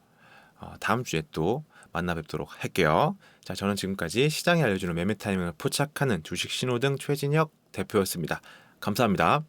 다음 주에 또 만나 뵙도록 할게요. 자, 저는 지금까지 시장이 알려주는 매매 타이밍을 포착하는 주식 신호등 최진혁 대표였습니다. 감사합니다.